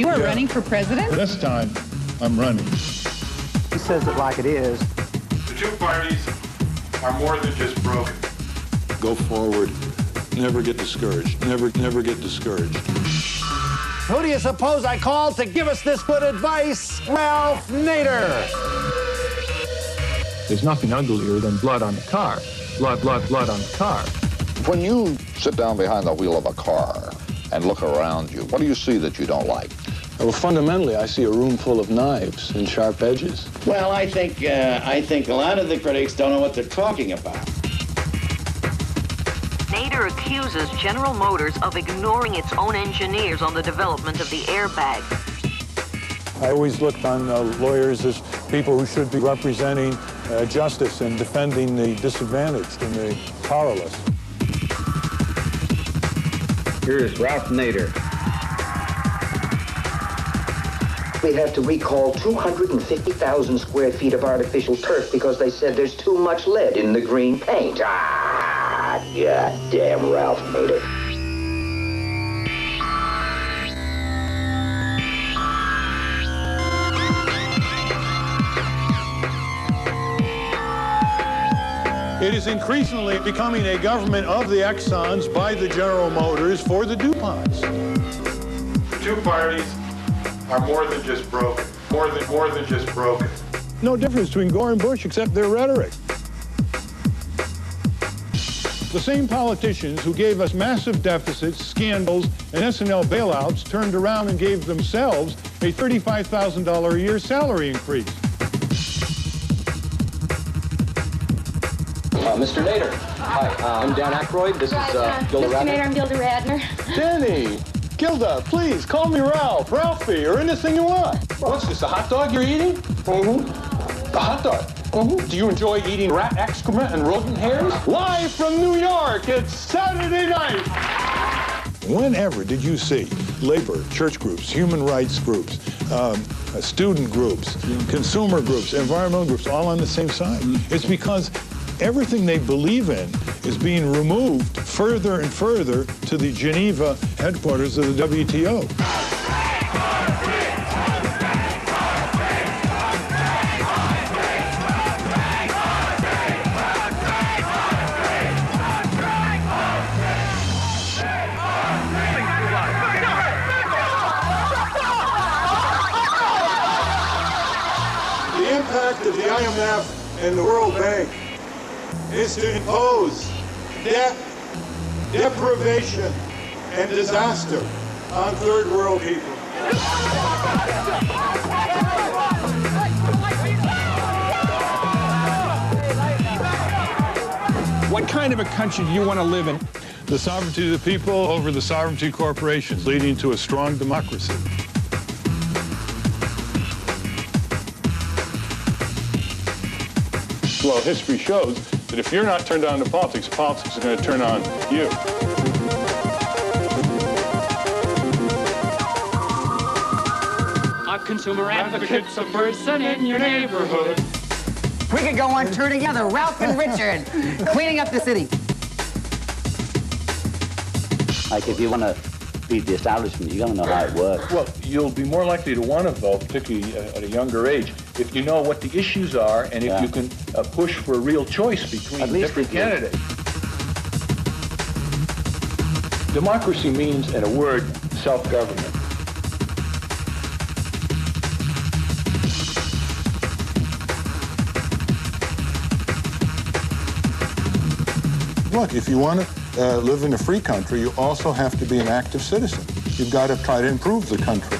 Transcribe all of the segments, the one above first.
are running for president? This time, I'm running. He says it like it is. The two parties are more than just broken. Go forward. Never get discouraged. Never get discouraged. Who do you suppose I called to give us this good advice? Ralph Nader. There's nothing uglier than blood on the car. Blood on the car. When you sit down behind the wheel of a car and look around you, what do you see that you don't like? Well, fundamentally, I see a room full of knives and sharp edges. Well, I think a lot of the critics don't know what they're talking about. Nader accuses General Motors of ignoring its own engineers on the development of the airbag. I always looked on lawyers as people who should be representing justice and defending the disadvantaged and the powerless. Here is Ralph Nader. We have to recall 250,000 square feet of artificial turf because they said there's too much lead in the green paint. Goddamn Ralph Nader. It is increasingly becoming a government of the Exxons by the General Motors for the DuPonts. The two parties are more than just broken. More than just broken. No difference between Gore and Bush except their rhetoric. The same politicians who gave us massive deficits, scandals, and S&L bailouts turned around and gave themselves a $35,000 a year salary increase. Mr. Nader. Hi, I'm Dan Aykroyd. This is Gilda Mr. Radner. Nader, I'm Gilda Radner. Danny, Gilda, please call me Ralph, Ralphie, or anything you want. What's this, a hot dog you're eating? Mm-hmm. A hot dog? Mm-hmm. Do you enjoy eating rat excrement and rodent hairs? Live from New York, it's Saturday night. Whenever did you see labor, church groups, human rights groups, student groups, consumer groups, environmental groups, all on the same side? It's because everything they believe in is being removed further and further to the Geneva headquarters of the WTO. The impact of the IMF and the World Bank is to impose debt, deprivation, and disaster on third world people. What kind of a country do you want to live in? The sovereignty of the people over the sovereignty of corporations, leading to a strong democracy. Well, history shows that if you're not turned on to politics, politics is going to turn on you. A consumer advocate's a person in your neighborhood. We could go on tour together, Ralph and Richard, cleaning up the city. Like, if you want to beat the establishment, you got to know how it works. Well, you'll be more likely to want to vote, particularly at a younger age, if you know what the issues are and if you can push for a real choice between different candidates. Democracy means, in a word, self-government. Look, if you want to live in a free country, you also have to be an active citizen. You've got to try to improve the country.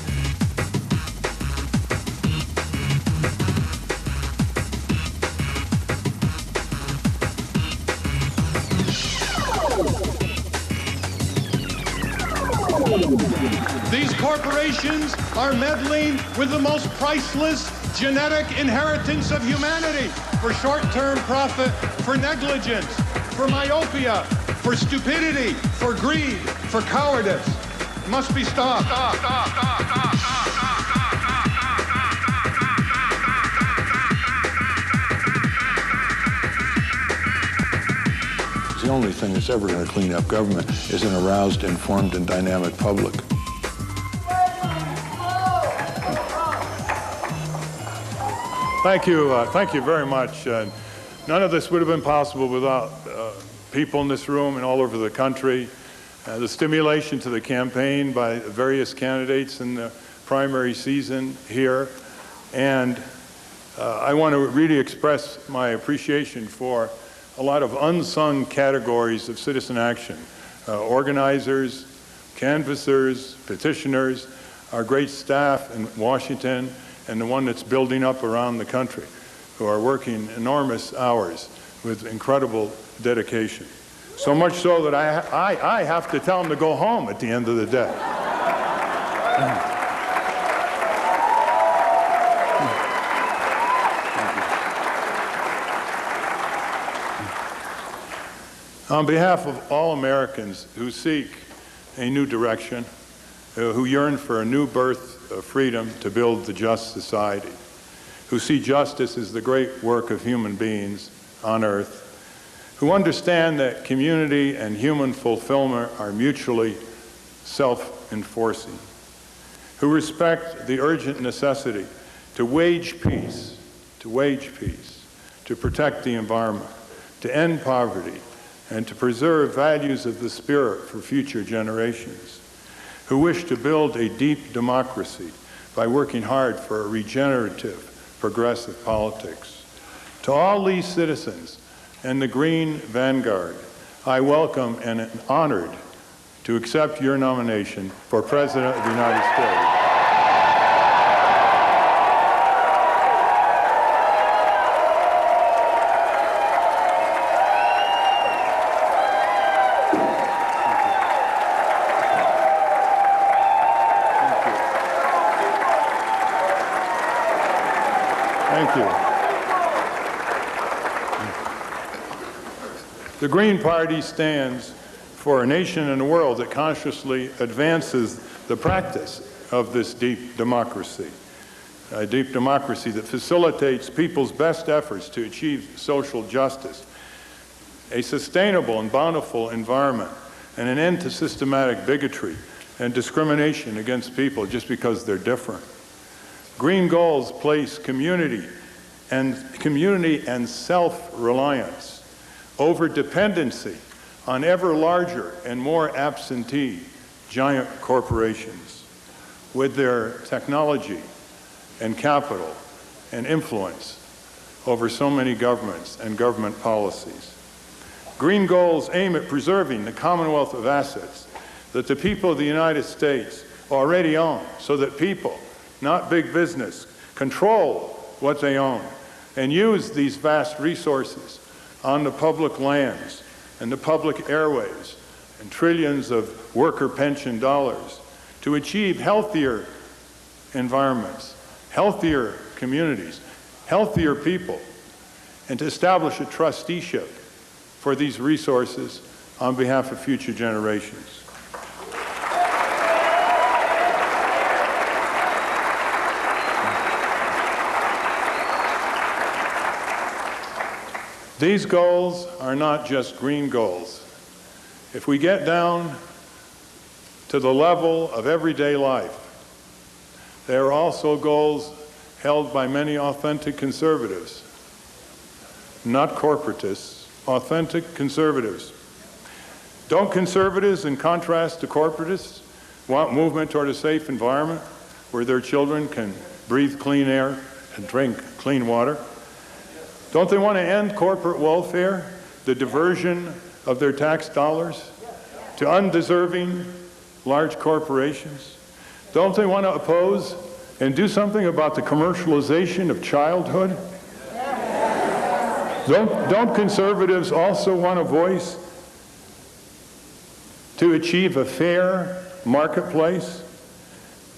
These corporations are meddling with the most priceless genetic inheritance of humanity for short-term profit, for negligence, for myopia, for stupidity, for greed, for cowardice. It must be stopped. The only thing that's ever going to clean up government is an aroused, informed, and dynamic public. Thank you very much. None of this would have been possible without people in this room and all over the country. The stimulation to the campaign by various candidates in the primary season here. And I want to really express my appreciation for a lot of unsung categories of citizen action. Organizers, canvassers, petitioners, our great staff in Washington, and the one that's building up around the country, who are working enormous hours with incredible dedication. So much so that I have to tell them to go home at the end of the day. On behalf of all Americans who seek a new direction, who yearn for a new birth of freedom to build the just society, who see justice as the great work of human beings on earth, who understand that community and human fulfillment are mutually self-enforcing, who respect the urgent necessity to wage peace, to protect the environment, to end poverty, and to preserve values of the spirit for future generations, who wish to build a deep democracy by working hard for a regenerative, progressive politics. To all these citizens and the Green Vanguard, I welcome and am honored to accept your nomination for President of the United States. Thank you. The Green Party stands for a nation and a world that consciously advances the practice of this deep democracy, a deep democracy that facilitates people's best efforts to achieve social justice, a sustainable and bountiful environment, and an end to systematic bigotry and discrimination against people just because they're different. Green goals place community and self-reliance over dependency on ever larger and more absentee giant corporations with their technology and capital and influence over so many governments and government policies. Green goals aim at preserving the commonwealth of assets that the people of the United States already own, so that people, not big business, control what they own and use these vast resources on the public lands and the public airways and trillions of worker pension dollars to achieve healthier environments, healthier communities, healthier people, and to establish a trusteeship for these resources on behalf of future generations. These goals are not just green goals. If we get down to the level of everyday life, they are also goals held by many authentic conservatives, not corporatists, authentic conservatives. Don't conservatives, in contrast to corporatists, want movement toward a safe environment where their children can breathe clean air and drink clean water? Don't they want to end corporate welfare, the diversion of their tax dollars to undeserving large corporations? Don't they want to oppose and do something about the commercialization of childhood? Don't conservatives also want a voice to achieve a fair marketplace,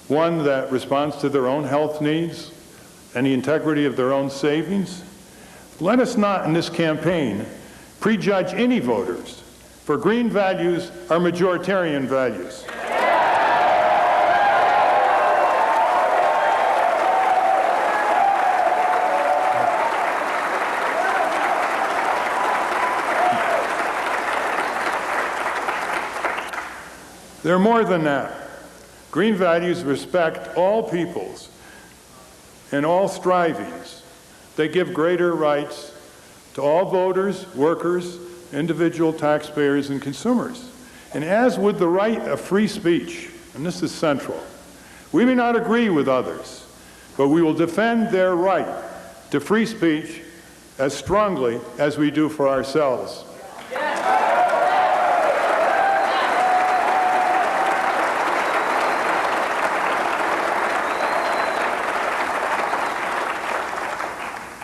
one that responds to their own health needs and the integrity of their own savings? Let us not, in this campaign, prejudge any voters, for green values are majoritarian values. They're more than that. Green values respect all peoples and all strivings They give greater rights to all voters, workers, individual taxpayers, and consumers. And as with the right of free speech, and this is central, we may not agree with others, but we will defend their right to free speech as strongly as we do for ourselves.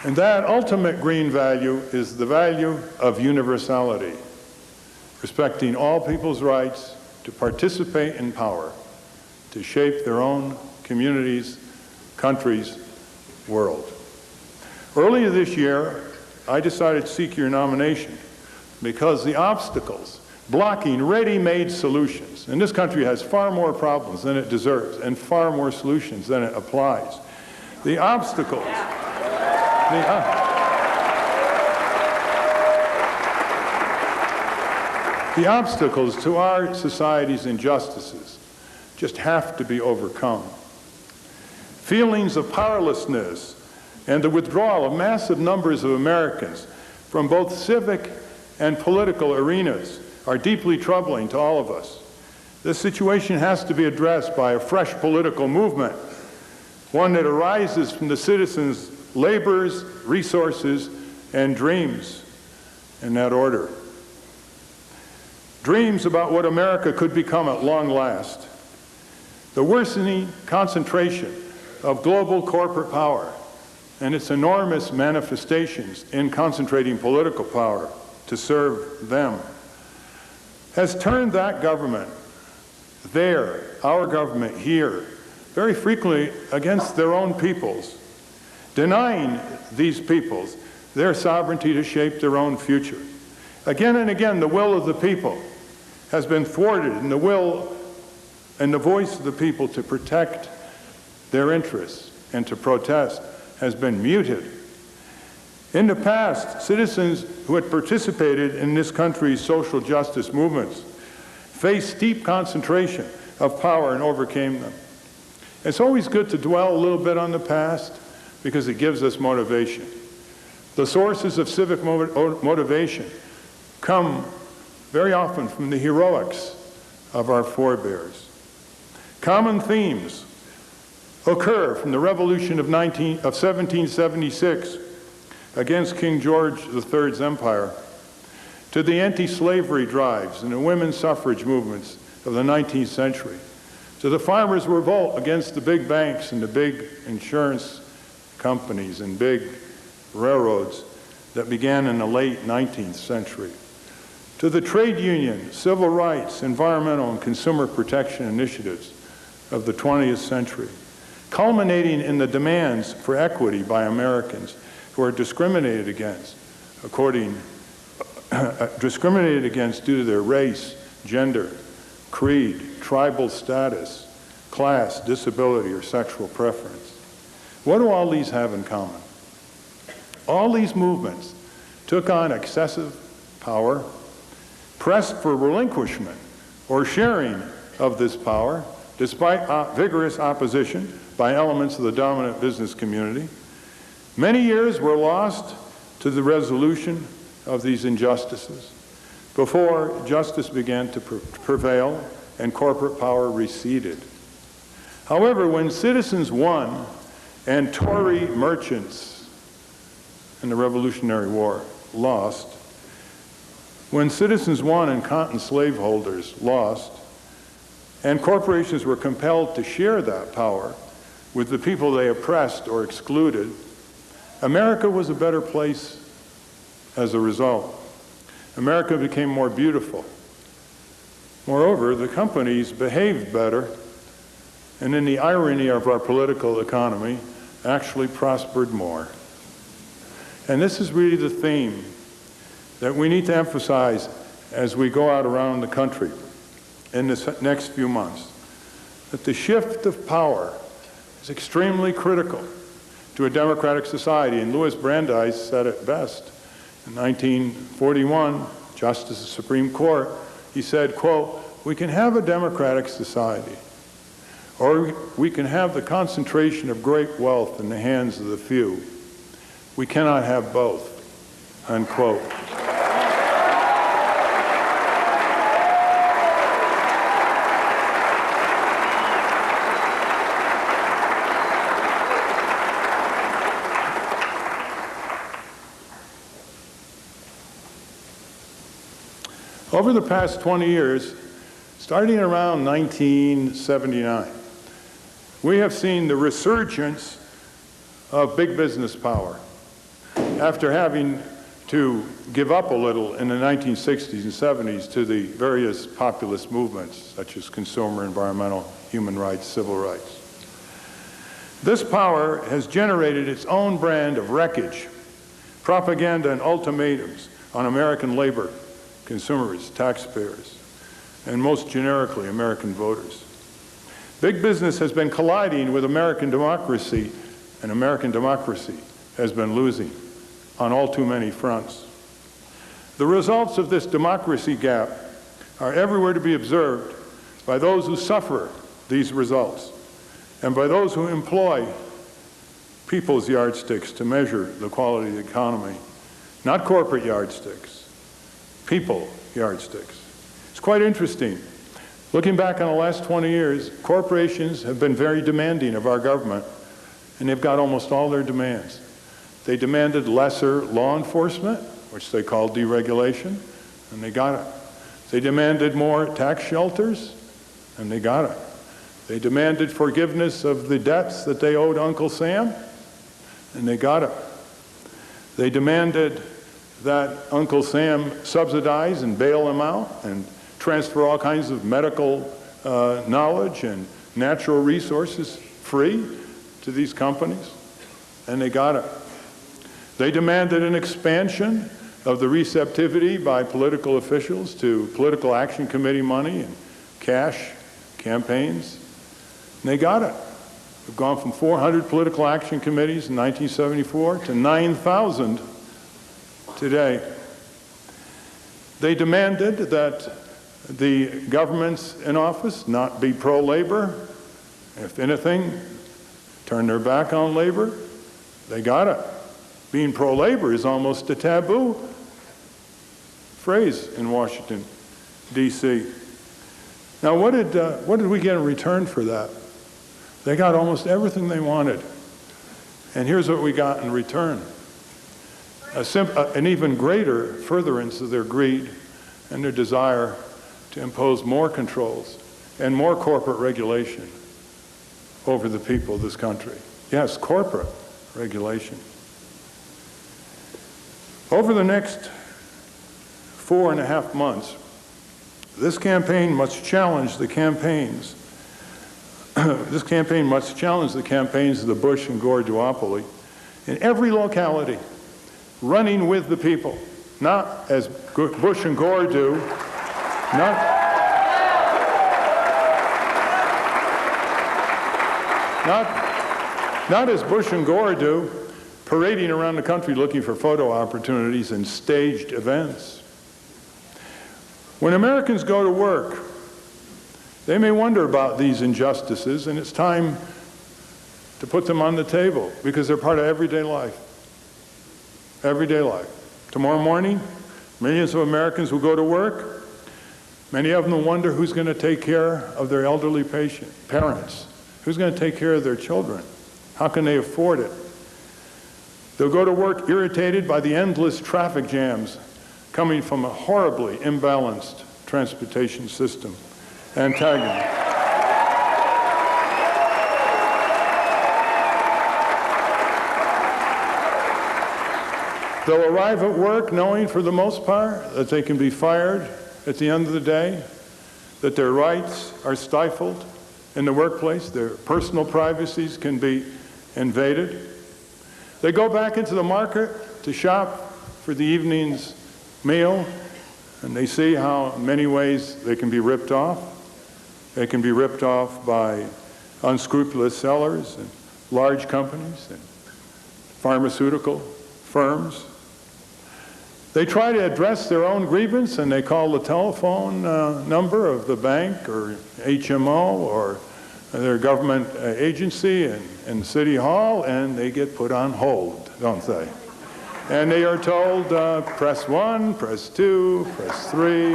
And that ultimate green value is the value of universality, respecting all people's rights to participate in power, to shape their own communities, countries, world. Earlier this year, I decided to seek your nomination because the obstacles blocking ready-made solutions, and this country has far more problems than it deserves and far more solutions than it applies. The obstacles, the obstacles to our society's injustices just have to be overcome. Feelings of powerlessness and the withdrawal of massive numbers of Americans from both civic and political arenas are deeply troubling to all of us. This situation has to be addressed by a fresh political movement, one that arises from the citizens' labors, resources, and dreams in that order. Dreams about what America could become at long last. The worsening concentration of global corporate power and its enormous manifestations in concentrating political power to serve them has turned that government there, our government here, very frequently against their own peoples, denying these peoples their sovereignty to shape their own future. Again and again, the will of the people has been thwarted, and the will and the voice of the people to protect their interests and to protest has been muted. In the past, citizens who had participated in this country's social justice movements faced steep concentration of power and overcame them. It's always good to dwell a little bit on the past because it gives us motivation. The sources of civic motivation come very often from the heroics of our forebears. Common themes occur from the revolution of 1776 against King George III's empire to the anti-slavery drives and the women's suffrage movements of the 19th century, to the farmers' revolt against the big banks and the big insurance companies and big railroads that began in the late 19th century, to the trade union, civil rights, environmental, and consumer protection initiatives of the 20th century, culminating in the demands for equity by Americans who are discriminated against due to their race, gender, creed, tribal status, class, disability, or sexual preference. What do all these have in common? All these movements took on excessive power, pressed for relinquishment or sharing of this power, despite vigorous opposition by elements of the dominant business community. Many years were lost to the resolution of these injustices before justice began to prevail and corporate power receded. However, when citizens won and Tory merchants in the Revolutionary War lost, when citizens won and cotton slaveholders lost, and corporations were compelled to share that power with the people they oppressed or excluded, America was a better place as a result. America became more beautiful. Moreover, the companies behaved better, and in the irony of our political economy, actually prospered more. And this is really the theme that we need to emphasize as we go out around the country in this next few months, that the shift of power is extremely critical to a democratic society. And Louis Brandeis said it best. In 1941, Justice of the Supreme Court, he said, quote, "We can have a democratic society, or we can have the concentration of great wealth in the hands of the few. We cannot have both, unquote. Over the past 20 years, starting around 1979, we have seen the resurgence of big business power. After having to give up a little in the 1960s and 70s to the various populist movements, such as consumer, environmental, human rights, civil rights. This power has generated its own brand of wreckage, propaganda and ultimatums on American labor, consumers, taxpayers, and most generically, American voters. Big business has been colliding with American democracy, and American democracy has been losing on all too many fronts. The results of this democracy gap are everywhere to be observed by those who suffer these results and by those who employ people's yardsticks to measure the quality of the economy. Not corporate yardsticks, people yardsticks. It's quite interesting. Looking back on the last 20 years, corporations have been very demanding of our government, and they've got almost all their demands. They demanded lesser law enforcement, which they called deregulation, and they got it. They demanded more tax shelters, and they got it. They demanded forgiveness of the debts that they owed Uncle Sam, and they got it. They demanded that Uncle Sam subsidize and bail them out and transfer all kinds of medical knowledge and natural resources free to these companies, and they got it. They demanded an expansion of the receptivity by political officials to political action committee money and cash campaigns, and they got it. We've gone from 400 political action committees in 1974 to 9,000 today. They demanded that the governments in office not be pro-labor. If anything, turn their back on labor. They got it. Being pro-labor is almost a taboo phrase in Washington, D.C. Now, what did we get in return for that? They got almost everything they wanted. And here's what we got in return. An even greater furtherance of their greed and their desire to impose more controls and more corporate regulation over the people of this country. Yes, corporate regulation. Over the next 4.5 months, this campaign must challenge the campaigns. This campaign must challenge the campaigns of the Bush and Gore duopoly in every locality, running with the people, not as Bush and Gore do, not as Bush and Gore do, parading around the country looking for photo opportunities and staged events. When Americans go to work, they may wonder about these injustices, and it's time to put them on the table because they're part of everyday life. Everyday life. Tomorrow morning, millions of Americans will go to work. Many of them will wonder who's going to take care of their elderly parents. Who's going to take care of their children? How can they afford it? They'll go to work irritated by the endless traffic jams coming from a horribly imbalanced transportation system and tagging. They'll arrive at work knowing for the most part that they can be fired at the end of the day, that their rights are stifled in the workplace, their personal privacies can be invaded. They go back into the market to shop for the evening's meal, and they see how in many ways they can be ripped off. They can be ripped off by unscrupulous sellers and large companies and pharmaceutical firms. They try to address their own grievance, and they call the telephone number of the bank or HMO or their government agency and City Hall, and they get put on hold, don't they? And they are told, press 1, press 2, press 3.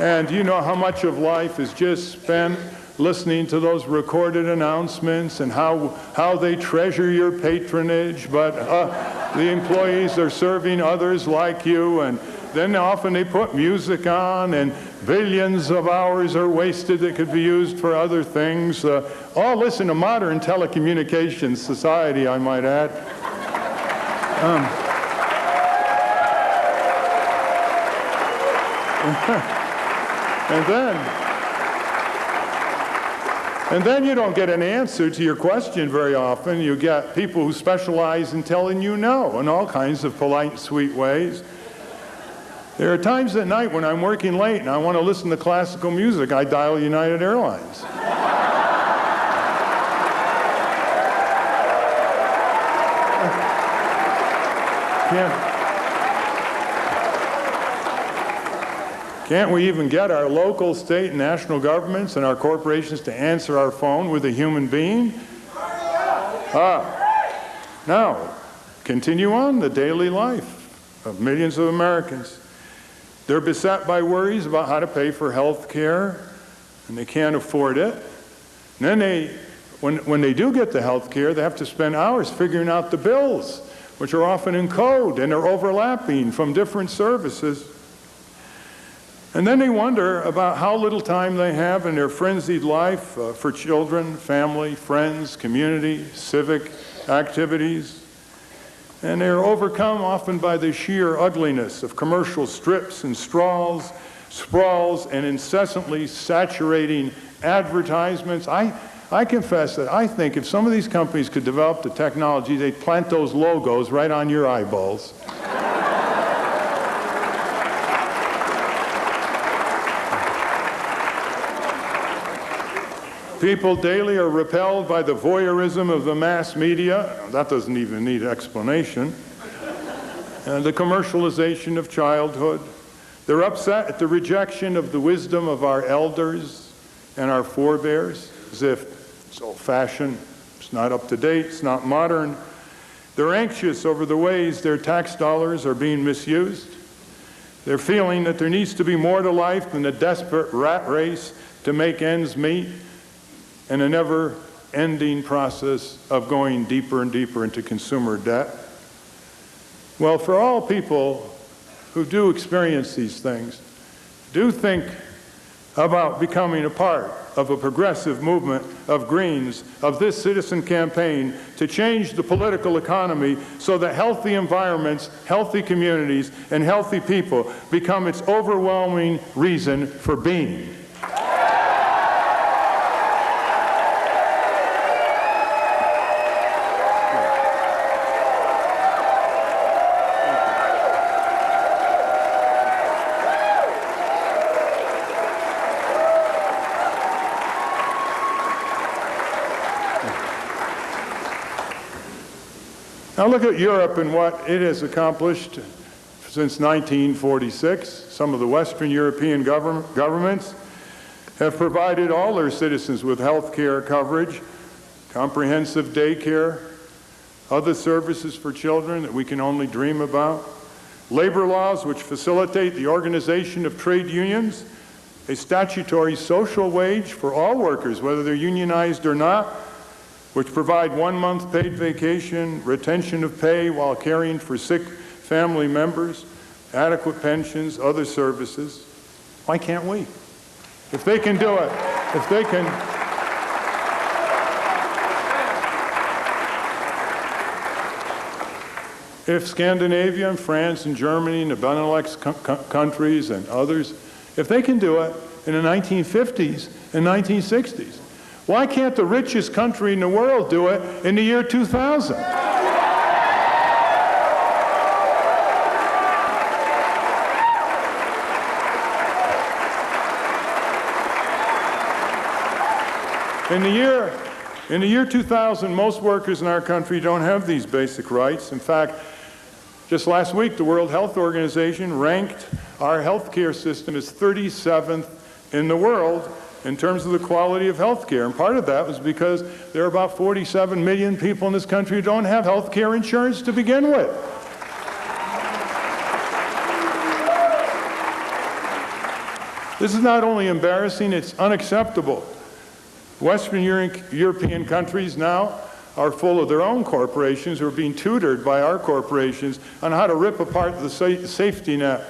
And you know how much of life is just spent listening to those recorded announcements and how they treasure your patronage, but the employees are serving others like you, and then often they put music on, and billions of hours are wasted that could be used for other things. All this in a modern telecommunications society, I might add. And then you don't get an answer to your question very often. You get people who specialize in telling you no in all kinds of polite, sweet ways. There are times at night when I'm working late and I want to listen to classical music, I dial United Airlines. Can't we even get our local, state, and national governments and our corporations to answer our phone with a human being? Now, continue on the daily life of millions of Americans. They're beset by worries about how to pay for health care, and they can't afford it. And then when they do get the health care, they have to spend hours figuring out the bills, which are often in code and are overlapping from different services. And then they wonder about how little time they have in their frenzied life for children, family, friends, community, civic activities. And they're overcome often by the sheer ugliness of commercial strips and sprawls and incessantly saturating advertisements. I confess that I think if some of these companies could develop the technology, they'd plant those logos right on your eyeballs. People daily are repelled by the voyeurism of the mass media. That doesn't even need explanation. And the commercialization of childhood. They're upset at the rejection of the wisdom of our elders and our forebears, as if it's old-fashioned, it's not up to date, it's not modern. They're anxious over the ways their tax dollars are being misused. They're feeling that there needs to be more to life than a desperate rat race to make ends meet, and a never-ending process of going deeper and deeper into consumer debt. Well, for all people who do experience these things, do think about becoming a part of a progressive movement of Greens, of this citizen campaign to change the political economy so that healthy environments, healthy communities, and healthy people become its overwhelming reason for being. Now look at Europe and what it has accomplished since 1946. Some of the Western European governments have provided all their citizens with health care coverage, comprehensive daycare, other services for children that we can only dream about, labor laws which facilitate the organization of trade unions, a statutory social wage for all workers, whether they're unionized or not, which provide 1 month paid vacation, retention of pay while caring for sick family members, adequate pensions, other services. Why can't we? If they can do it, if they can. If Scandinavia and France and Germany and the Benelux countries and others, if they can do it in the 1950s and 1960s, why can't the richest country in the world do it in the year 2000? In the year 2000, most workers in our country don't have these basic rights. In fact, just last week, the World Health Organization ranked our healthcare system as 37th in the world in terms of the quality of health care. And part of that was because there are about 47 million people in this country who don't have health care insurance to begin with. This is not only embarrassing, it's unacceptable. Western European countries now are full of their own corporations who are being tutored by our corporations on how to rip apart the safety net.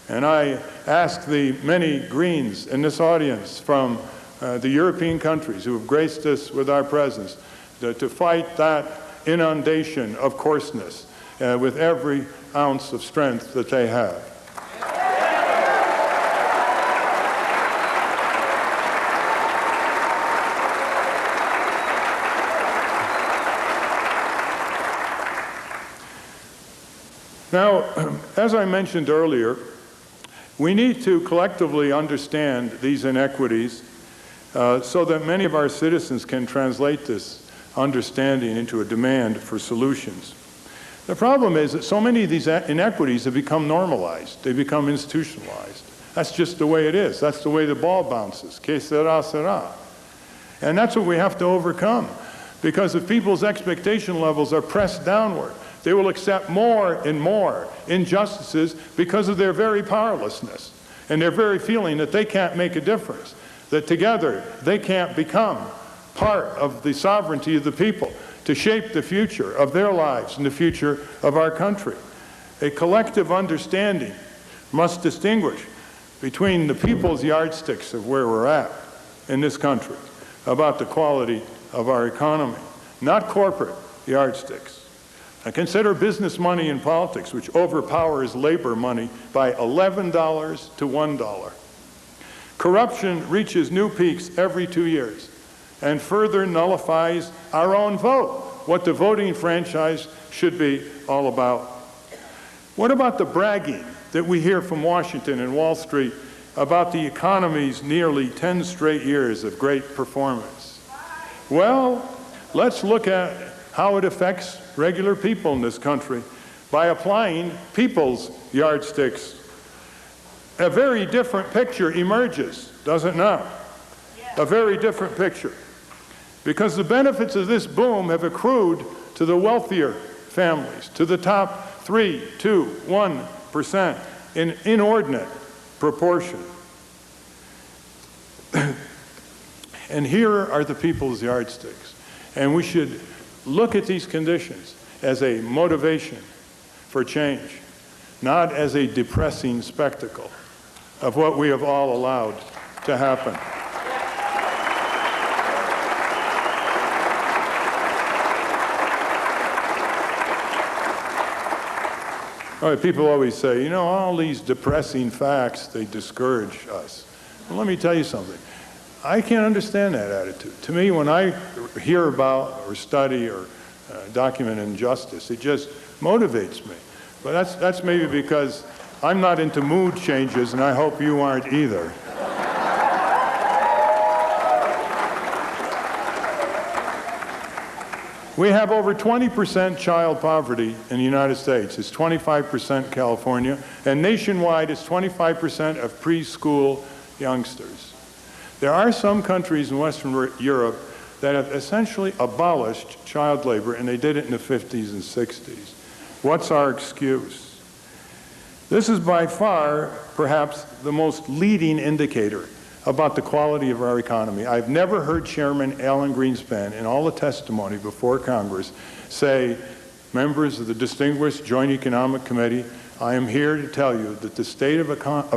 And I ask the many Greens in this audience from the European countries who have graced us with our presence to fight that inundation of coarseness with every ounce of strength that they have. Now, as I mentioned earlier, we need to collectively understand these inequities so that many of our citizens can translate this understanding into a demand for solutions. The problem is that so many of these inequities have become normalized. They become institutionalized. That's just the way it is. That's the way the ball bounces. Que sera, sera. And that's what we have to overcome. Because if people's expectation levels are pressed downward, they will accept more and more injustices because of their very powerlessness and their very feeling that they can't make a difference, that together they can't become part of the sovereignty of the people to shape the future of their lives and the future of our country. A collective understanding must distinguish between the people's yardsticks of where we're at in this country about the quality of our economy, not corporate yardsticks. Now consider business money in politics, which overpowers labor money by $11 to $1. Corruption reaches new peaks every 2 years and further nullifies our own vote, what the voting franchise should be all about. What about the bragging that we hear from Washington and Wall Street about the economy's nearly 10 straight years of great performance? Well, let's look at how it affects regular people in this country by applying people's yardsticks. A very different picture emerges, does it not? A very different picture. Because the benefits of this boom have accrued to the wealthier families, to the top 3, 2, 1% in inordinate proportion. And here are the people's yardsticks. And we should look at these conditions as a motivation for change, not as a depressing spectacle of what we have all allowed to happen. All right, people always say, you know, all these depressing facts, they discourage us. Well, let me tell you something. I can't understand that attitude. To me, when I hear about or study or document injustice, it just motivates me. But that's maybe because I'm not into mood changes, and I hope you aren't either. We have over 20% child poverty in the United States. It's 25% California, and nationwide it's 25% of preschool youngsters. There are some countries in Western Europe that have essentially abolished child labor, and they did it in the 50s and 60s. What's our excuse? This is by far, perhaps, the most leading indicator about the quality of our economy. I've never heard Chairman Alan Greenspan, in all the testimony before Congress, say, members of the distinguished Joint Economic Committee, I am here to tell you that the state of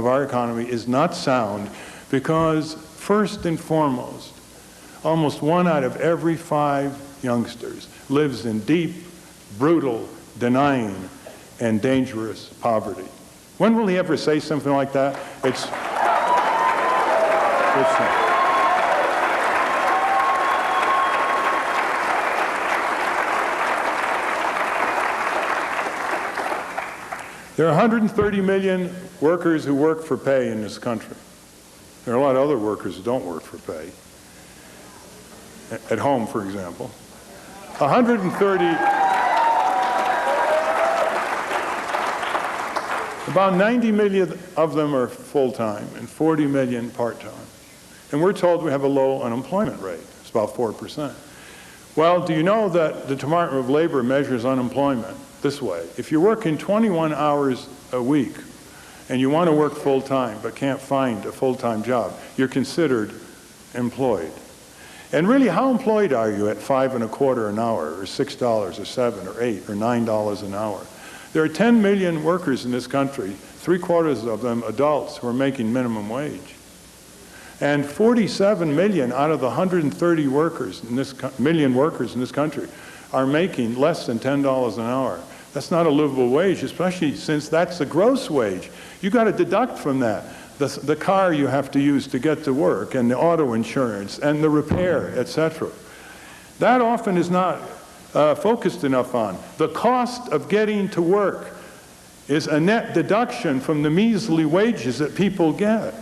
our economy is not sound because, first and foremost, almost 1 out of every 5 youngsters lives in deep, brutal, denying, and dangerous poverty. When will he ever say something like that? There are 130 million workers who work for pay in this country. There are a lot of other workers who don't work for pay. At home, for example. 130, about 90 million of them are full-time and 40 million part-time. And we're told we have a low unemployment rate. It's about 4%. Well, do you know that the Department of Labor measures unemployment this way? If you're working 21 hours a week and you want to work full-time but can't find a full-time job, you're considered employed. And really, how employed are you at $5.25 an hour, or $6, or $7, or $8, or $9 an hour? There are 10 million workers in this country, 3/4 of them adults, who are making minimum wage. And 47 million out of the 130 workers in this million workers in this country are making less than $10 an hour. That's not a livable wage, especially since that's the gross wage. You got to deduct from that the car you have to use to get to work, and the auto insurance, and the repair, etc. That often is not focused enough on. The cost of getting to work is a net deduction from the measly wages that people get.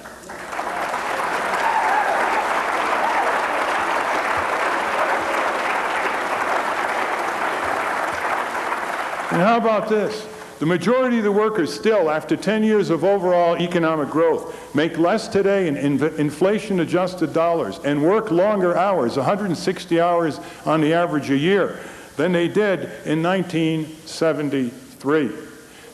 And how about this? The majority of the workers still, after 10 years of overall economic growth, make less today in inflation-adjusted dollars and work longer hours, 160 hours on the average a year, than they did in 1973.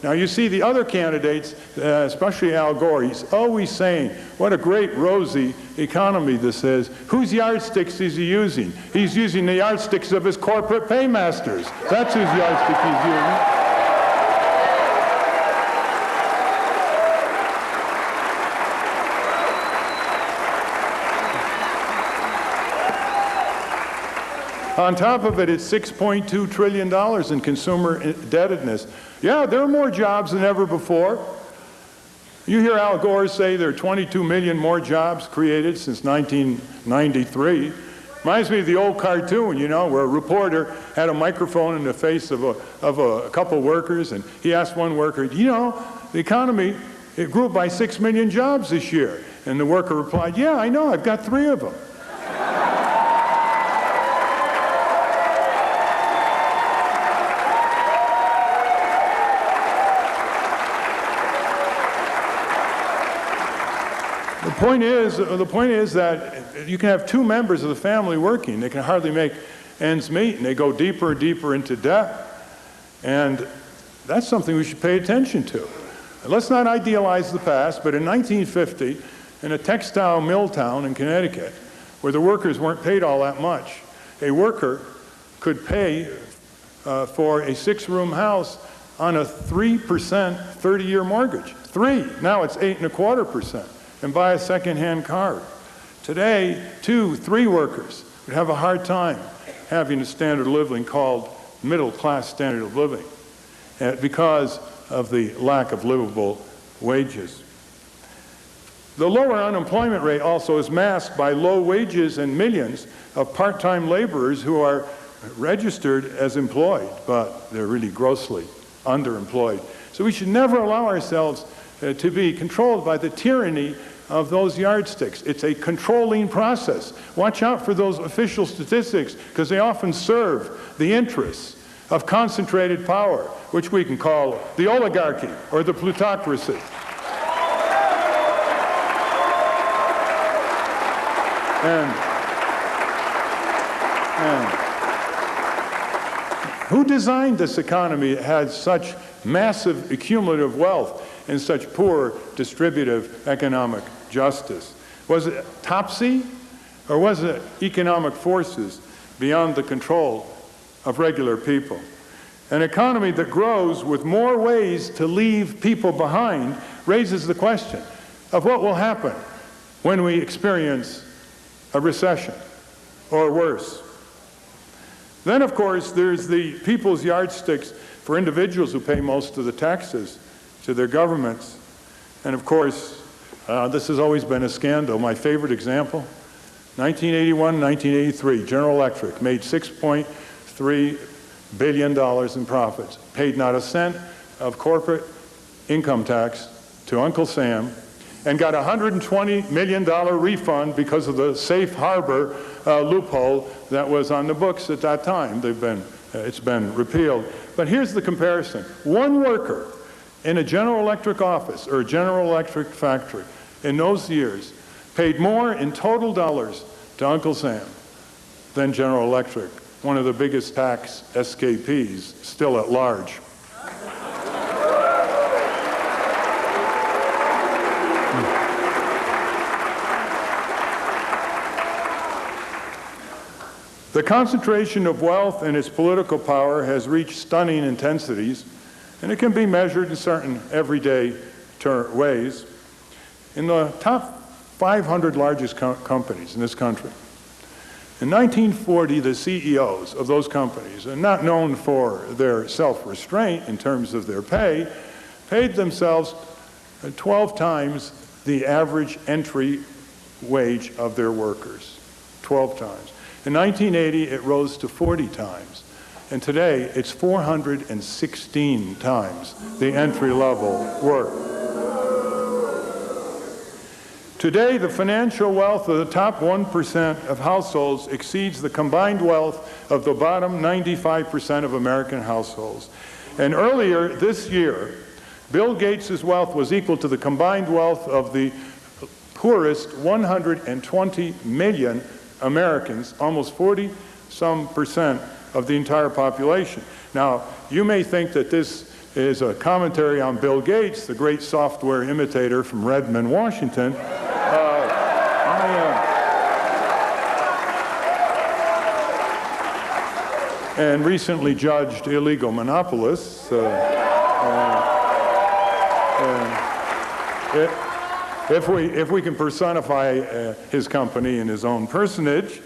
Now you see the other candidates, especially Al Gore, he's always saying, what a great rosy economy this is. Whose yardsticks is he using? He's using the yardsticks of his corporate paymasters. That's whose yardstick he's using. On top of it, it's $6.2 trillion in consumer indebtedness. Yeah, there are more jobs than ever before. You hear Al Gore say there are 22 million more jobs created since 1993. Reminds me of the old cartoon, you know, where a reporter had a microphone in the face of a couple workers, and he asked one worker, you know, the economy, it grew by 6 million jobs this year. And the worker replied, yeah, I know, I've got 3 of them. The point is that you can have 2 members of the family working. They can hardly make ends meet, and they go deeper and deeper into debt. And that's something we should pay attention to. And let's not idealize the past, but in 1950, in a textile mill town in Connecticut, where the workers weren't paid all that much, a worker could pay for a 6-room house on a 3% 30-year mortgage. 3. Now it's 8.25%. And buy a second-hand car. Today, 2, 3 workers would have a hard time having a standard of living called middle-class standard of living because of the lack of livable wages. The lower unemployment rate also is masked by low wages and millions of part-time laborers who are registered as employed, but they're really grossly underemployed. So we should never allow ourselves to be controlled by the tyranny of those yardsticks. It's a controlling process. Watch out for those official statistics, because they often serve the interests of concentrated power, which we can call the oligarchy or the plutocracy. And who designed this economy that had such massive accumulative wealth and such poor distributive economic justice? Was it Topsy, or was it economic forces beyond the control of regular people? An economy that grows with more ways to leave people behind raises the question of what will happen when we experience a recession, or worse. Then, of course, there's the people's yardsticks for individuals who pay most of the taxes to their governments. And of course, this has always been a scandal. My favorite example, 1981, 1983, General Electric made $6.3 billion in profits, paid not a cent of corporate income tax to Uncle Sam, and got a $120 million refund because of the safe harbor loophole that was on the books at that time. It's been repealed. But here's the comparison. One worker in a General Electric office or a General Electric factory in those years paid more in total dollars to Uncle Sam than General Electric, one of the biggest tax escapees still at large. The concentration of wealth and its political power has reached stunning intensities, and it can be measured in certain everyday ways. In the top 500 largest companies in this country, in 1940, the CEOs of those companies, and not known for their self-restraint in terms of their pay, paid themselves 12 times the average entry wage of their workers. 12 times. In 1980, it rose to 40 times. And today, it's 416 times the entry-level work. Today, the financial wealth of the top 1% of households exceeds the combined wealth of the bottom 95% of American households. And earlier this year, Bill Gates' wealth was equal to the combined wealth of the poorest 120 million Americans, almost 40-some% of the entire population. Now, you may think that this is a commentary on Bill Gates, the great software imitator from Redmond, Washington. And recently judged illegal monopolists. If we can personify his company in his own personage,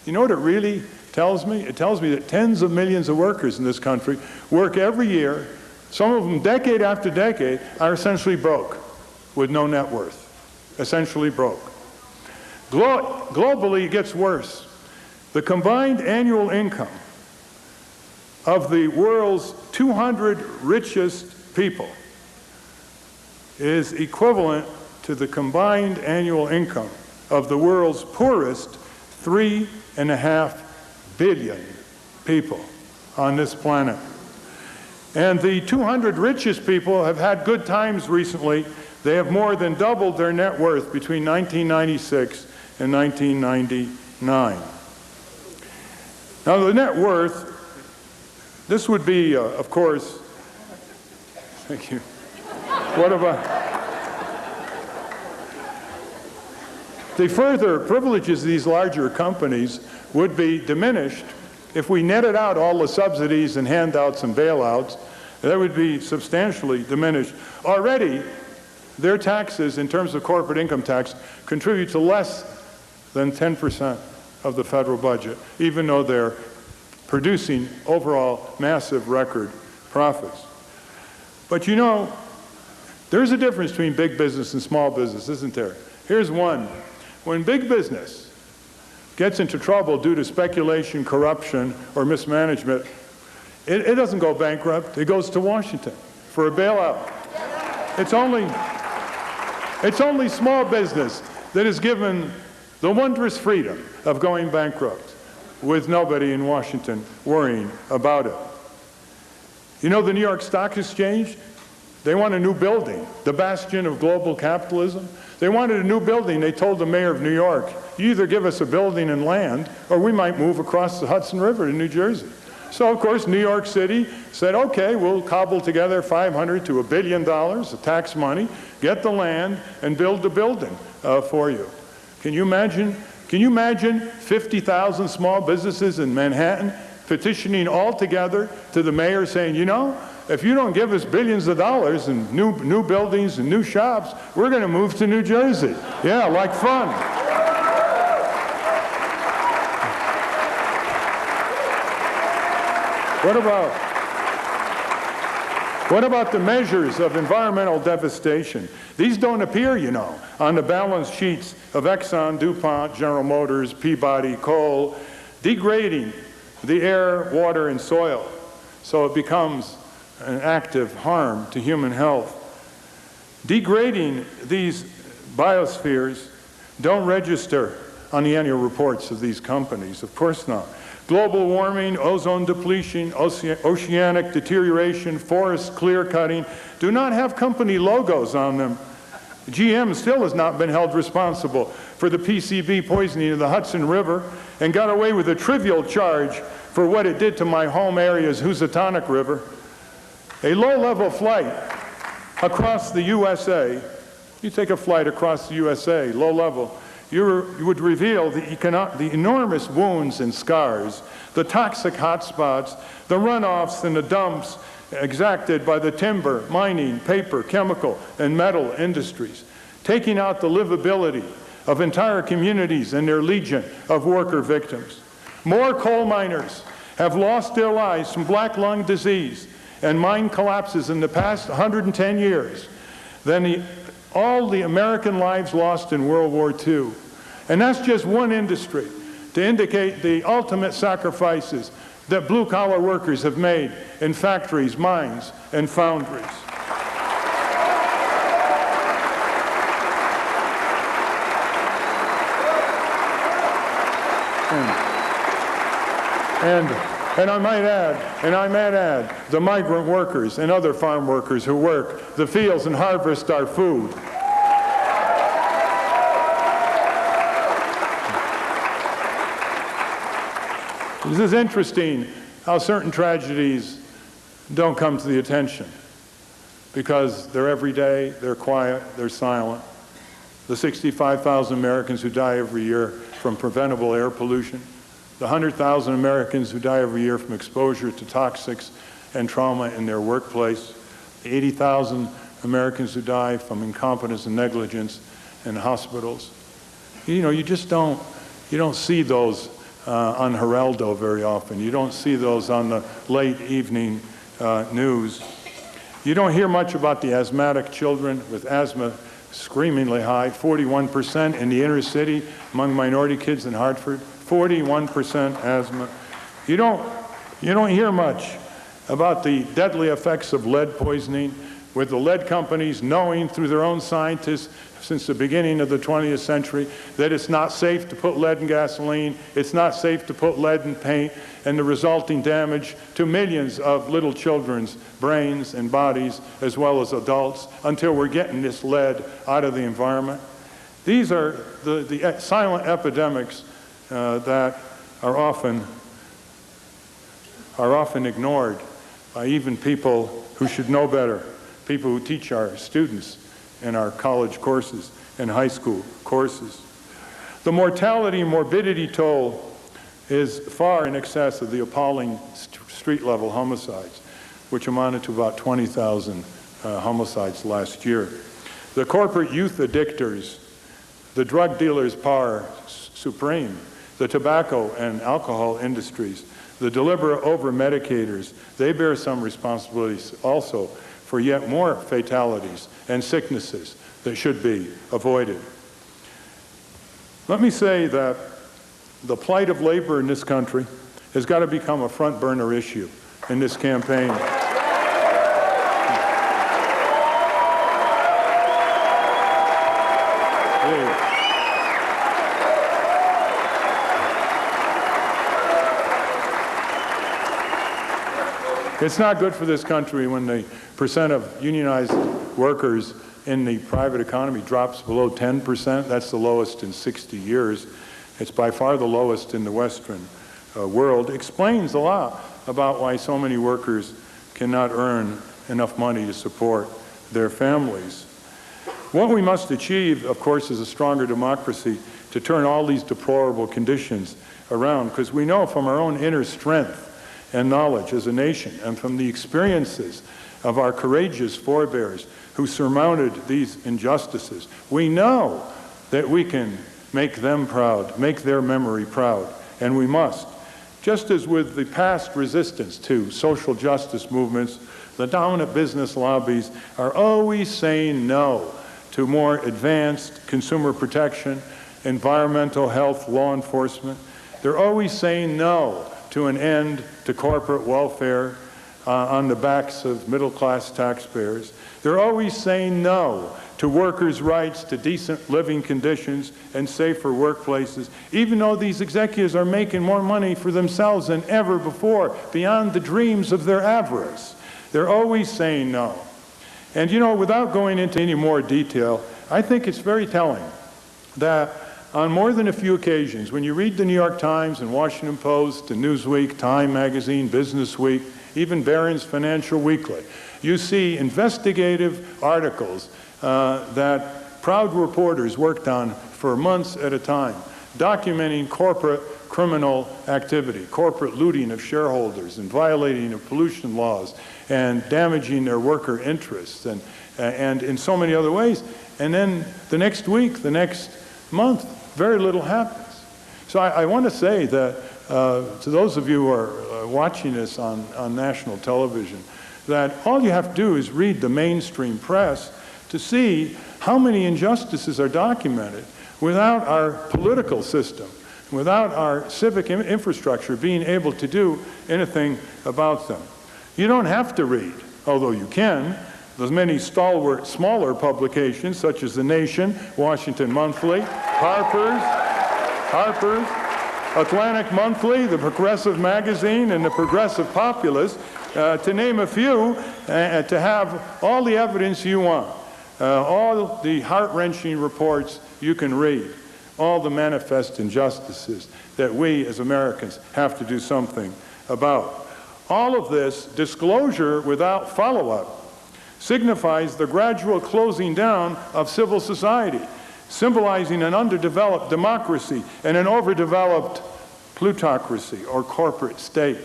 you know what it really tells me? It tells me that tens of millions of workers in this country work every year, some of them decade after decade, are essentially broke with no net worth. Essentially broke. Globally, it gets worse. The combined annual income of the world's 200 richest people is equivalent to the combined annual income of the world's poorest 3.5 billion people on this planet. And the 200 richest people have had good times recently. They have more than doubled their net worth between 1996 and 1999. Now, the net worth, this would be, of course, thank you. What about the further privileges of these larger companies would be diminished if we netted out all the subsidies and handouts and bailouts. That would be substantially diminished. Already, their taxes, in terms of corporate income tax, contribute to less than 10% of the federal budget, even though they're producing overall massive record profits. But you know, there's a difference between big business and small business, isn't there? Here's one. When big business gets into trouble due to speculation, corruption, or mismanagement, it doesn't go bankrupt. It goes to Washington for a bailout. It's only small business that is given the wondrous freedom of going bankrupt with nobody in Washington worrying about it. You know the New York Stock Exchange? They want a new building, the bastion of global capitalism. They wanted a new building. They told the mayor of New York, you either give us a building and land, or we might move across the Hudson River to New Jersey. So, of course, New York City said, okay, we'll cobble together $500 to $1 billion of tax money, get the land, and build the building for you. Can you imagine 50,000 small businesses in Manhattan petitioning all together to the mayor saying, you know, if you don't give us billions of dollars and new buildings and new shops, we're going to move to New Jersey. Yeah, like fun. What about the measures of environmental devastation? These don't appear, you know, on the balance sheets of Exxon, DuPont, General Motors, Peabody, Coal, degrading the air, water, and soil, so it becomes an active harm to human health. Degrading these biospheres don't register on the annual reports of these companies, of course not. Global warming, ozone depletion, oceanic deterioration, forest clear cutting do not have company logos on them. GM still has not been held responsible for the PCB poisoning of the Hudson River and got away with a trivial charge for what it did to my home area's Housatonic River. A low-level flight across the USA, you take a flight across the USA, low level, you would reveal the enormous wounds and scars, the toxic hotspots, the runoffs and the dumps exacted by the timber, mining, paper, chemical, and metal industries, taking out the livability of entire communities and their legion of worker victims. More coal miners have lost their lives from black lung disease and mine collapses in the past 110 years than all the American lives lost in World War II. And that's just one industry to indicate the ultimate sacrifices that blue-collar workers have made in factories, mines, and foundries. And I might add, the migrant workers and other farm workers who work the fields and harvest our food. This is interesting how certain tragedies don't come to the attention because they're everyday, they're quiet, they're silent. The 65,000 Americans who die every year from preventable air pollution, the 100,000 Americans who die every year from exposure to toxics and trauma in their workplace, the 80,000 Americans who die from incompetence and negligence in hospitals. You know, you don't see those on Geraldo very often. You don't see those on the late evening news. You don't hear much about the asthmatic children with asthma screamingly high, 41% in the inner city among minority kids in Hartford. 41% asthma. You don't hear much about the deadly effects of lead poisoning, with the lead companies knowing through their own scientists since the beginning of the 20th century that it's not safe to put lead in gasoline, it's not safe to put lead in paint, and the resulting damage to millions of little children's brains and bodies as well as adults until we're getting this lead out of the environment. These are the silent epidemics that are often ignored by even people who should know better, people who teach our students in our college courses and high school courses. The mortality and morbidity toll is far in excess of the appalling street-level homicides, which amounted to about 20,000 homicides last year. The corporate youth addictors, the drug dealers par supreme, the tobacco and alcohol industries, the deliberate over-medicators, they bear some responsibilities also for yet more fatalities and sicknesses that should be avoided. Let me say that the plight of labor in this country has got to become a front burner issue in this campaign. It's not good for this country when the percent of unionized workers in the private economy drops below 10%. That's the lowest in 60 years. It's by far the lowest in the Western world. It explains a lot about why so many workers cannot earn enough money to support their families. What we must achieve, of course, is a stronger democracy to turn all these deplorable conditions around, because we know from our own inner strength and knowledge as a nation, and from the experiences of our courageous forebears who surmounted these injustices, we know that we can make them proud, make their memory proud, and we must. Just as with the past resistance to social justice movements, the dominant business lobbies are always saying no to more advanced consumer protection, environmental health, law enforcement. They're always saying no to an end to corporate welfare on the backs of middle-class taxpayers. They're always saying no to workers' rights to decent living conditions and safer workplaces, even though these executives are making more money for themselves than ever before, beyond the dreams of their avarice. They're always saying no. And you know, without going into any more detail, I think it's very telling that on more than a few occasions, when you read the New York Times and Washington Post and Newsweek, Time Magazine, Business Week, even Barron's Financial Weekly, you see investigative articles that proud reporters worked on for months at a time, documenting corporate criminal activity, corporate looting of shareholders and violating of pollution laws and damaging their worker interests and in so many other ways. And then the next week, the next month, very little happens. So I want to say that to those of you who are watching this on national television, that all you have to do is read the mainstream press to see how many injustices are documented without our political system, without our civic infrastructure being able to do anything about them. You don't have to read, although you can. There's many stalwart, smaller publications such as The Nation, Washington Monthly, Harper's, Atlantic Monthly, the Progressive Magazine, and the Progressive Populist, to name a few, to have all the evidence you want, all the heart-wrenching reports you can read, all the manifest injustices that we as Americans have to do something about. All of this disclosure without follow-up signifies the gradual closing down of civil society, symbolizing an underdeveloped democracy and an overdeveloped plutocracy or corporate state.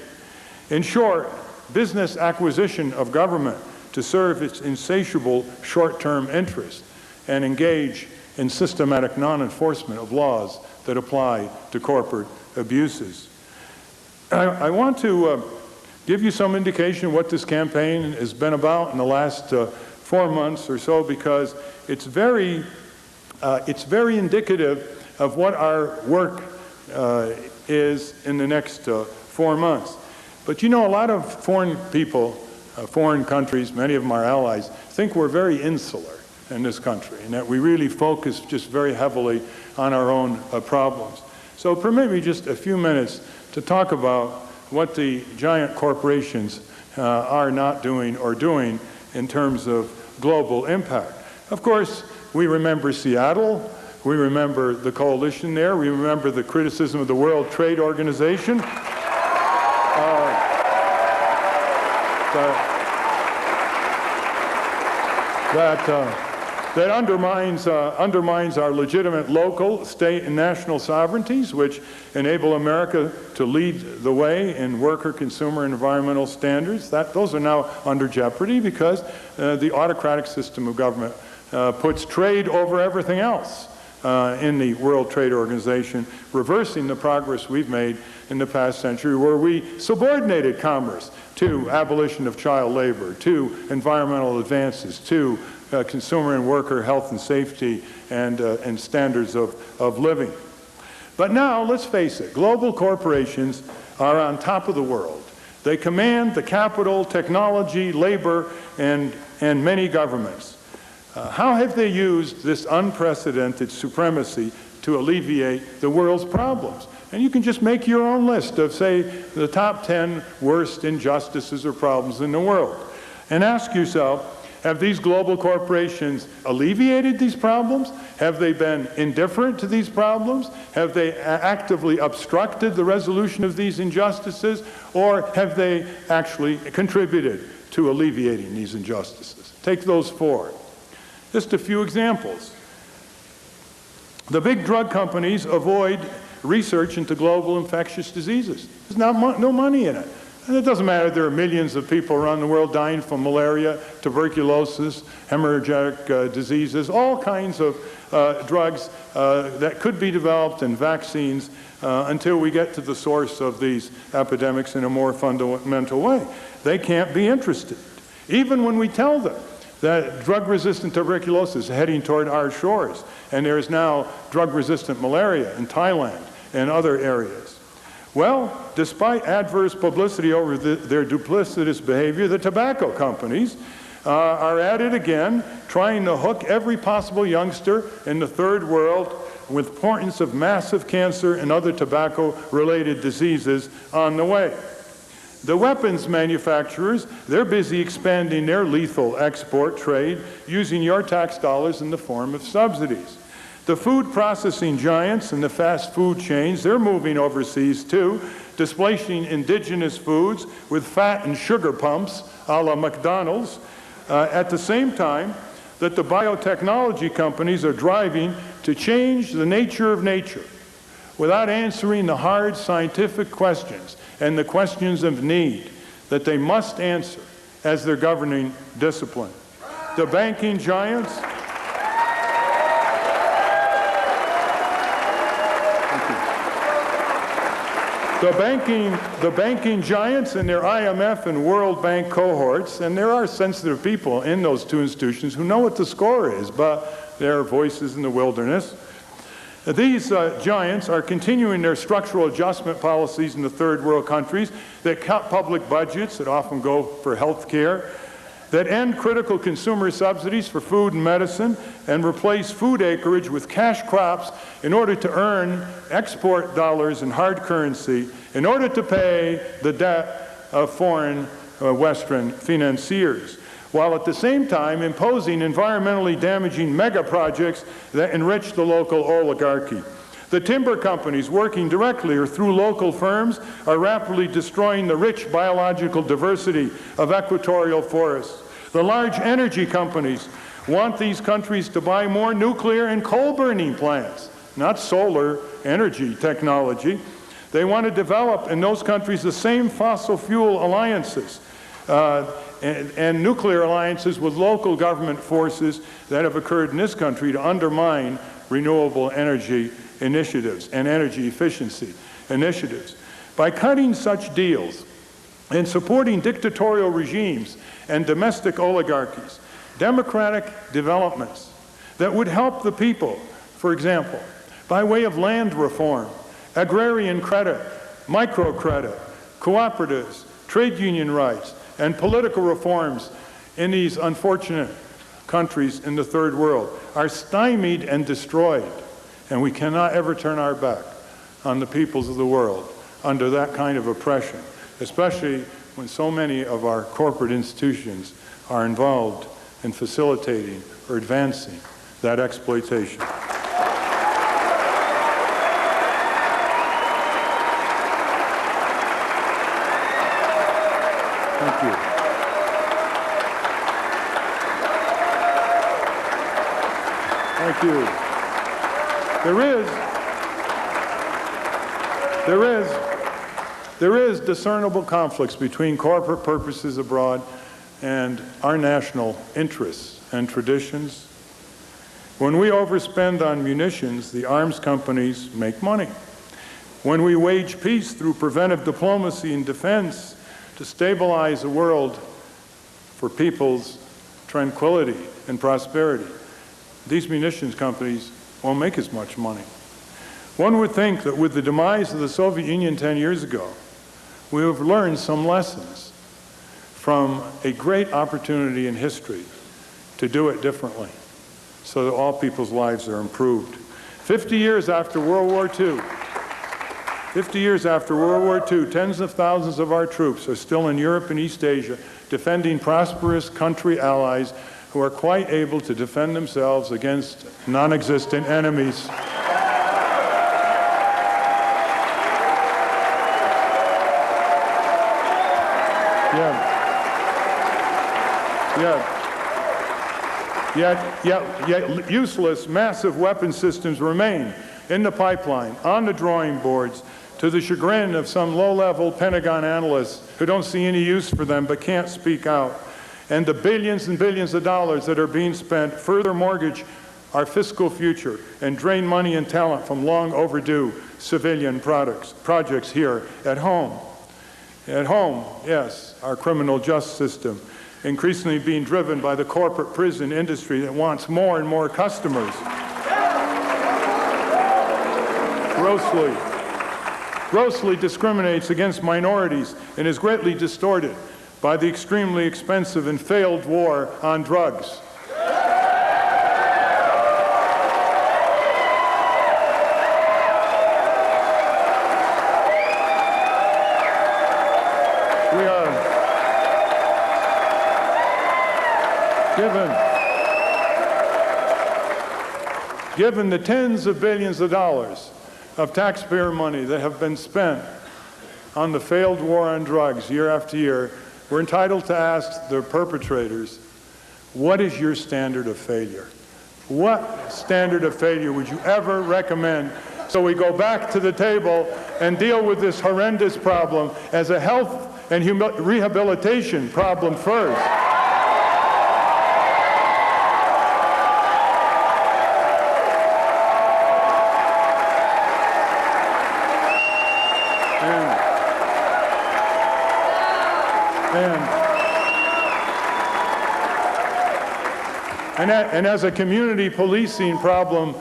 In short, business acquisition of government to serve its insatiable short-term interests and engage in systematic non-enforcement of laws that apply to corporate abuses. I want to give you some indication of what this campaign has been about in the last 4 months or so, because it's very indicative of what our work is in the next 4 months. But you know, a lot of foreign people, foreign countries, many of them are allies, think we're very insular in this country and that we really focus just very heavily on our own problems. So permit me just a few minutes to talk about what the giant corporations are not doing or doing in terms of global impact. Of course, we remember Seattle, we remember the coalition there, we remember the criticism of the World Trade Organization. That undermines our legitimate local, state, and national sovereignties, which enable America to lead the way in worker, consumer, and environmental standards. Those are now under jeopardy because the autocratic system of government puts trade over everything else in the World Trade Organization, reversing the progress we've made in the past century, where we subordinated commerce to abolition of child labor, to environmental advances, to consumer and worker health and safety and standards of living. But now, let's face it, global corporations are on top of the world. They command the capital, technology, labor, and many governments. How have they used this unprecedented supremacy to alleviate the world's problems? And you can just make your own list of, say, the top 10 worst injustices or problems in the world. And ask yourself, have these global corporations alleviated these problems? Have they been indifferent to these problems? Have they actively obstructed the resolution of these injustices? Or have they actually contributed to alleviating these injustices? Take those 4. Just a few examples. The big drug companies avoid research into global infectious diseases. There's no money in it. And it doesn't matter, there are millions of people around the world dying from malaria, tuberculosis, hemorrhagic diseases, all kinds of drugs that could be developed and vaccines until we get to the source of these epidemics in a more fundamental way. They can't be interested. Even when we tell them that drug-resistant tuberculosis is heading toward our shores, and there is now drug-resistant malaria in Thailand and other areas. Well, despite adverse publicity over their duplicitous behavior, the tobacco companies are at it again, trying to hook every possible youngster in the third world with importance of massive cancer and other tobacco-related diseases on the way. The weapons manufacturers, they're busy expanding their lethal export trade using your tax dollars in the form of subsidies. The food processing giants and the fast food chains, they're moving overseas too, displacing indigenous foods with fat and sugar pumps a la McDonald's. At the same time, that the biotechnology companies are driving to change the nature of nature without answering the hard scientific questions and the questions of need that they must answer as their governing discipline. The banking giants, the banking giants and their IMF and World Bank cohorts, and there are sensitive people in those two institutions who know what the score is, but there are voices in the wilderness. These giants are continuing their structural adjustment policies in the third world countries that cut public budgets that often go for health care, that end critical consumer subsidies for food and medicine, and replace food acreage with cash crops in order to earn export dollars in hard currency in order to pay the debt of foreign Western financiers, while at the same time imposing environmentally damaging mega projects that enrich the local oligarchy. The timber companies working directly or through local firms are rapidly destroying the rich biological diversity of equatorial forests. The large energy companies want these countries to buy more nuclear and coal-burning plants, not solar energy technology. They want to develop in those countries the same fossil fuel alliances and nuclear alliances with local government forces that have occurred in this country to undermine renewable energy initiatives and energy efficiency initiatives. By cutting such deals and supporting dictatorial regimes and domestic oligarchies, democratic developments that would help the people, for example, by way of land reform, agrarian credit, microcredit, cooperatives, trade union rights, and political reforms in these unfortunate countries in the third world are stymied and destroyed, and we cannot ever turn our back on the peoples of the world under that kind of oppression, especially when so many of our corporate institutions are involved in facilitating or advancing that exploitation. Thank you. Thank you. There is discernible conflicts between corporate purposes abroad and our national interests and traditions. When we overspend on munitions, the arms companies make money. When we wage peace through preventive diplomacy and defense to stabilize the world for people's tranquility and prosperity, these munitions companies won't make as much money. One would think that with the demise of the Soviet Union 10 years ago, we have learned some lessons from a great opportunity in history to do it differently so that all people's lives are improved. 50 years after World War II, 50 years after World War II, tens of thousands of our troops are still in Europe and East Asia defending prosperous country allies who are quite able to defend themselves against non-existent enemies. Yet useless, massive weapon systems remain in the pipeline, on the drawing boards, to the chagrin of some low-level Pentagon analysts who don't see any use for them but can't speak out. And the billions and billions of dollars that are being spent further mortgage our fiscal future and drain money and talent from long overdue civilian projects here at home. At home, yes, our criminal justice system, increasingly being driven by the corporate prison industry that wants more and more customers. Grossly discriminates against minorities and is greatly distorted by the extremely expensive and failed war on drugs. We are given the tens of billions of dollars of taxpayer money that have been spent on the failed war on drugs year after year, we're entitled to ask the perpetrators, what is your standard of failure? What standard of failure would you ever recommend? So we go back to the table and deal with this horrendous problem as a health and rehabilitation problem first. And as a community policing problem,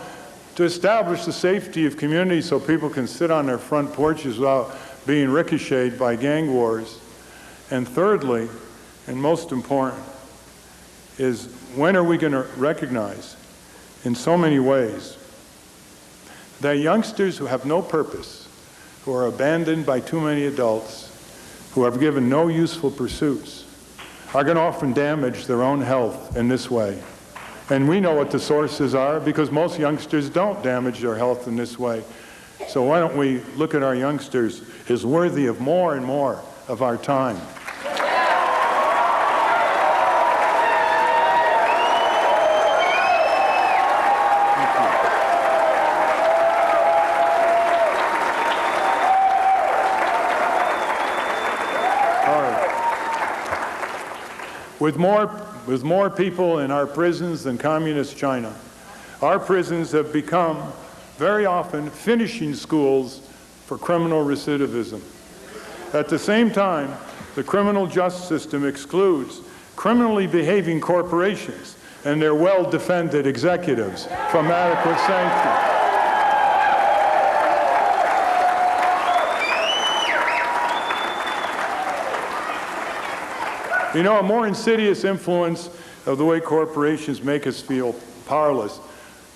to establish the safety of communities so people can sit on their front porches without being ricocheted by gang wars. And thirdly, and most important, is when are we going to recognize, in so many ways, that youngsters who have no purpose, who are abandoned by too many adults, who have given no useful pursuits, are going to often damage their own health in this way. And we know what the sources are because most youngsters don't damage their health in this way. So why don't we look at our youngsters as worthy of more and more of our time. With more people in our prisons than communist China, our prisons have become very often finishing schools for criminal recidivism. At the same time, the criminal justice system excludes criminally behaving corporations and their well-defended executives from adequate sanctions. You know, a more insidious influence of the way corporations make us feel powerless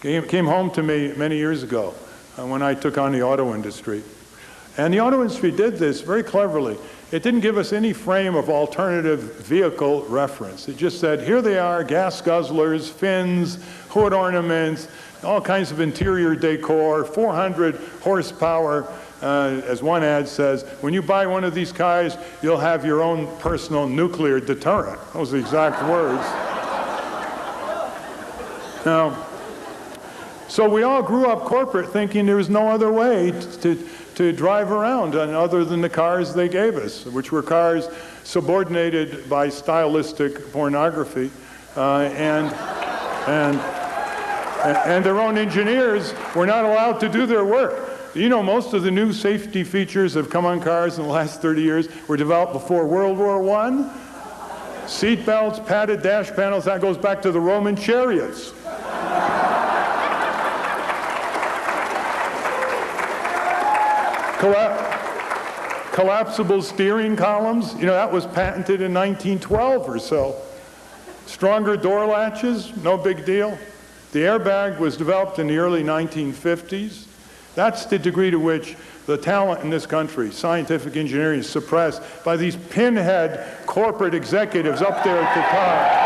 came home to me many years ago when I took on the auto industry. And the auto industry did this very cleverly. It didn't give us any frame of alternative vehicle reference. It just said, here they are, gas guzzlers, fins, hood ornaments, all kinds of interior decor, 400 horsepower. As one ad says, when you buy one of these cars, you'll have your own personal nuclear deterrent. Those are the exact words. Now, so we all grew up corporate thinking there was no other way to drive around other than the cars they gave us, which were cars subordinated by stylistic pornography, and their own engineers were not allowed to do their work. You know, most of the new safety features that have come on cars in the last 30 years were developed before World War I. Seat belts, padded dash panels, that goes back to the Roman chariots. Collapsible steering columns, you know, that was patented in 1912 or so. Stronger door latches, no big deal. The airbag was developed in the early 1950s. That's the degree to which the talent in this country, scientific engineering, is suppressed by these pinhead corporate executives up there at the top.